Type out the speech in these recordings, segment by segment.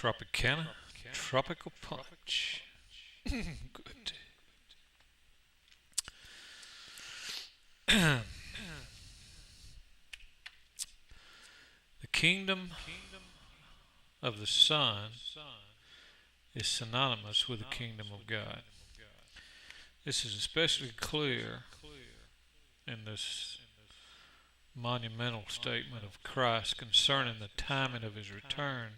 Tropicana, Tropical Punch. Good. The kingdom of the Son is synonymous with the kingdom of God. This is especially clear in this monumental statement of Christ concerning the timing of his return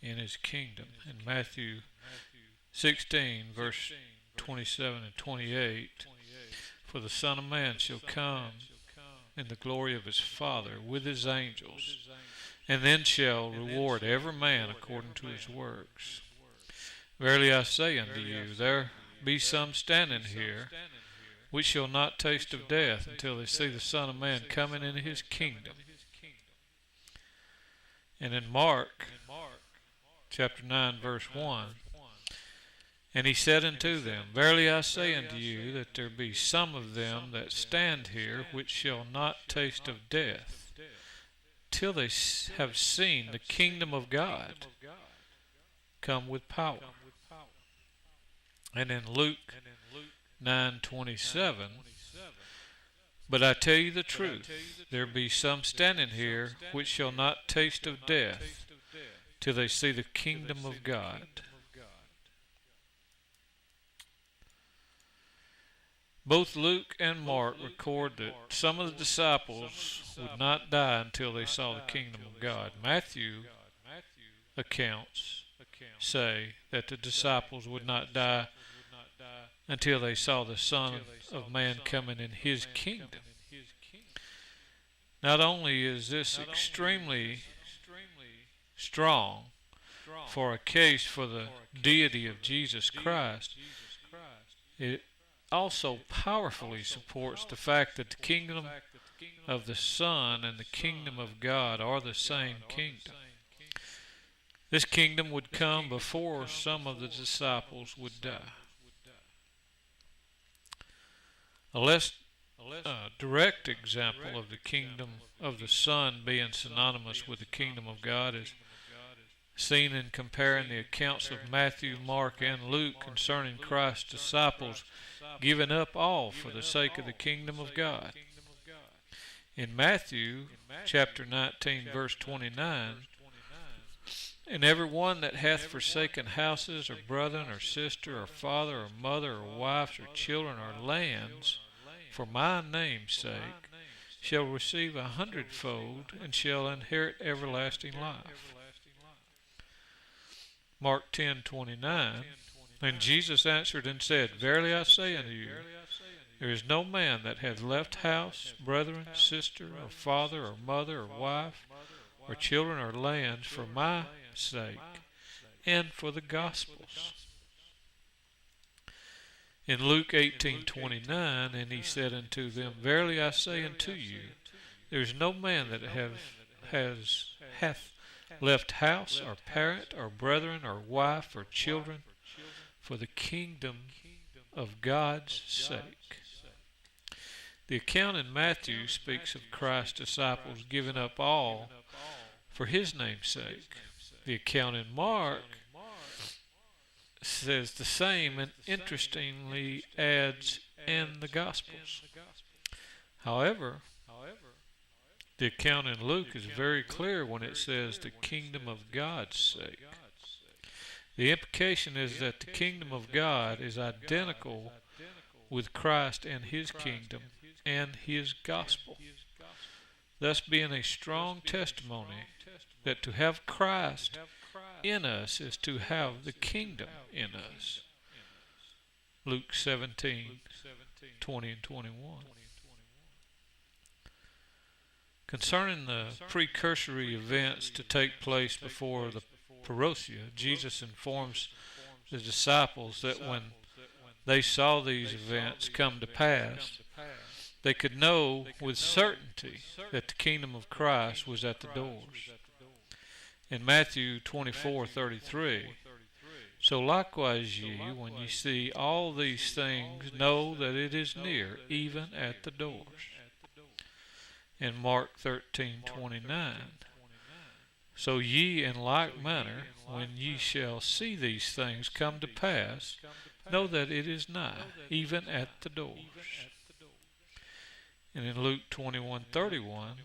in his kingdom. In Matthew 16, verse 27 and 28, "For the Son of Man shall come in the glory of his Father with his angels, and then shall reward every man according to his works. Verily I say unto you, there be some standing here which shall not taste of death until they see the Son of Man coming into his kingdom." And in Mark chapter 9, verse 1, "And he said unto them, Verily I say unto you, that there be some of them that stand here which shall not taste of death till they have seen the kingdom of God come with power." And in Luke 9:27, "But I tell you the truth, there be some standing here which shall not taste of death till they see the kingdom of God." Both Luke and Mark record that some of the disciples would not die until they saw the kingdom of God. Matthew accounts say that the disciples would not die until they saw the Son of Man coming in his kingdom. Not only is this extremely strong for a case for the deity of Jesus Christ, it also powerfully supports the fact that the kingdom of the Son and the kingdom of God are the same kingdom. This kingdom would come before some of the disciples would die. A less direct example of the kingdom of the Son being synonymous with the kingdom of God is seen in comparing the accounts of Matthew, Mark, and Luke concerning Christ's disciples giving up all for the sake of the kingdom of God. In Matthew chapter 19, verse 29, "And every one that hath forsaken houses, or brethren, or sister, or father, or mother, or wives, or children, or lands, for my name's sake, shall receive 100-fold, and shall inherit everlasting life." Mark 10:29, "And Jesus answered and said, Verily I say unto you, there is no man that hath left house, brethren, sister, or father, or mother, or wife, or children, or lands, for my sake, and for the gospel's." In Luke 18:29, "And he said unto them, Verily I say unto you, there is no man that hath left house, or parent, or brethren, or wife, or children, for the kingdom of God's sake." The account in Matthew speaks of Christ's disciples giving up all for his name's sake. The account in Mark says the same, and interestingly adds, "and the Gospels." However, the account in Luke is very clear when it says the kingdom of God's sake. The implication is that the kingdom of God is identical with Christ and his kingdom and his gospel, thus being a strong testimony that to have Christ in us is to have the kingdom in us. Luke 17:20 and 21. Concerning the precursory events to take place before the parousia, Jesus informs the disciples that when they saw these events come to pass, they could know with certainty that the kingdom of Christ was at the doors. In Matthew 24:33, "So likewise ye, when ye see all these things, know that it is near, even at the doors." In Mark 13:29, So ye in like manner, when ye shall see these things come to pass, know that it is nigh, even at the doors. And in Luke 21:31,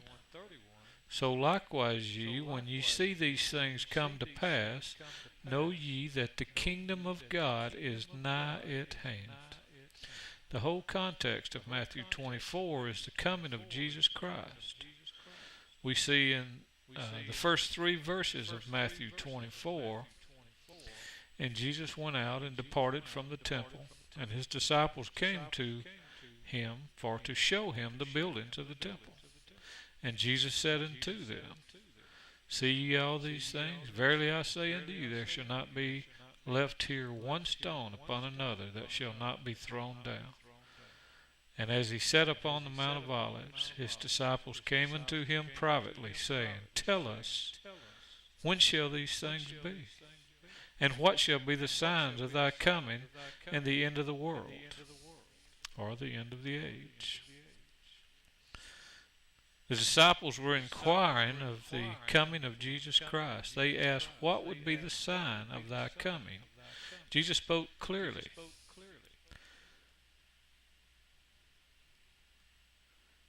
so likewise ye, when ye see these things come to pass, know ye that the kingdom of God is nigh at hand. The whole context of Matthew 24 is the coming of Jesus Christ. We see in the first 3 verses of Matthew 24, and Jesus went out and departed from the temple, and his disciples came to him for to show him the buildings of the temple. And Jesus said unto them, See ye all these things? Verily I say unto you, there shall not be left here one stone upon another that shall not be thrown down. And as he sat upon the Mount of Olives, his disciples came unto him privately, saying, Tell us, when shall these things be? And what shall be the signs of thy coming and the end of the world, or the end of the age? The disciples were inquiring of the coming of Jesus Christ. They asked, What would be the sign of thy coming? Jesus spoke clearly.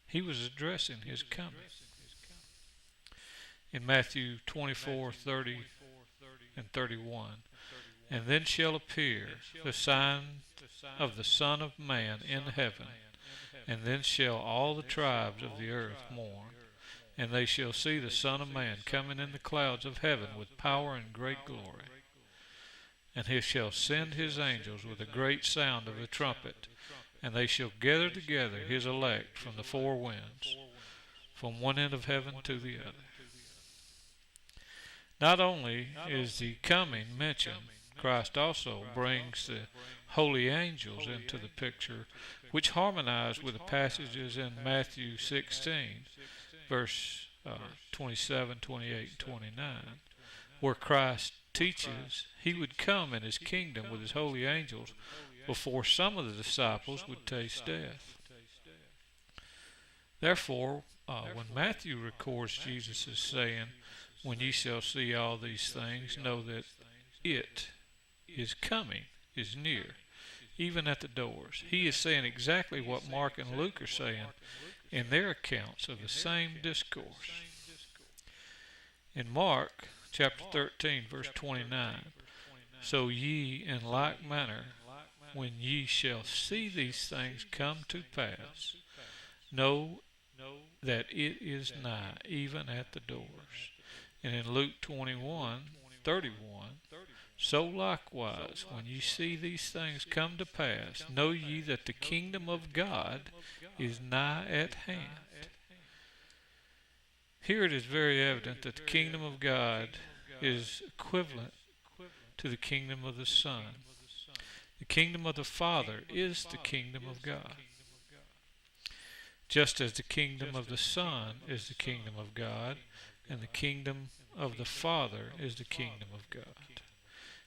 He was addressing his coming. In Matthew 24:30 and 31, And then shall appear the sign of the Son of Man in heaven, and then shall all the tribes of the earth mourn, and they shall see the Son of Man coming in the clouds of heaven with power and great glory. And he shall send his angels with a great sound of a trumpet, and they shall gather together his elect from the 4 winds, from one end of heaven to the other. Not only is the coming mentioned, Christ also brings the holy angels into the picture, which harmonize with the passages in Matthew 16, verse 27, 28, and 29, where Christ teaches he would come in his kingdom with his holy angels before some of the disciples would taste death. Therefore, when Matthew records Jesus as saying, When ye shall see all these things, know that it is coming, is near, even at the doors. He is saying exactly what Mark and Luke are saying in their accounts of the same discourse. In Mark chapter 13, verse 29, So ye in like manner, when ye shall see these things come to pass, know that it is nigh, even at the doors. And in Luke 21:31, So likewise, when ye see these things come to pass, know ye that the kingdom of God is nigh at hand. Here it is very evident that the kingdom of God is equivalent to the kingdom of the Son. The kingdom of the Father is the kingdom of God, just as the kingdom of the Son is the kingdom of God, and the kingdom of the Father is the kingdom of God.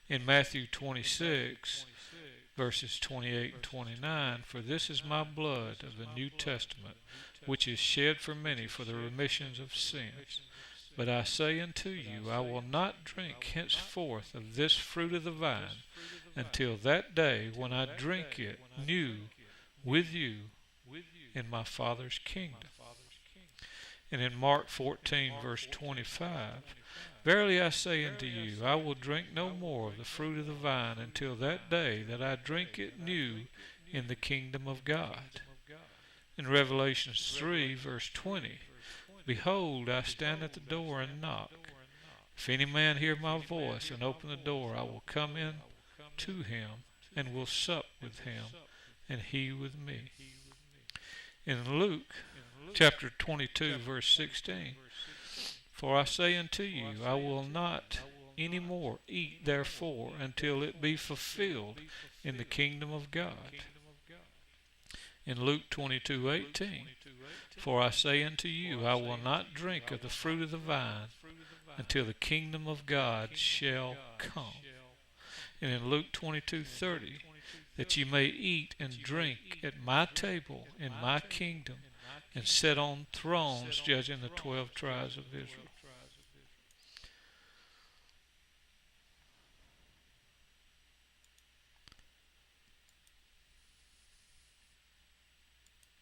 In Matthew 26, verses 28 and 29, For this is my blood of the New Testament, which is shed for many for the remissions of sins. But I say unto you, I will not drink henceforth of this fruit of the vine until that day when I drink it new with you in my Father's kingdom. And in Mark 14, verse 25, Verily I say unto you, I will drink no more of the fruit of the vine until that day that I drink it new in the kingdom of God. In Revelation 3, verse 20, Behold, I stand at the door and knock. If any man hear my voice and open the door, I will come in to him and will sup with him, and he with me. In Luke chapter 22, verse 16, For I say unto you, I will not any more eat therefore until it be fulfilled in the kingdom of God. In Luke 22:18, For I say unto you, I will not drink of the fruit of the vine until the kingdom of God shall come. And in Luke 22:30, That ye may eat and drink at my table in my kingdom, and sit on thrones judging the 12 tribes of Israel.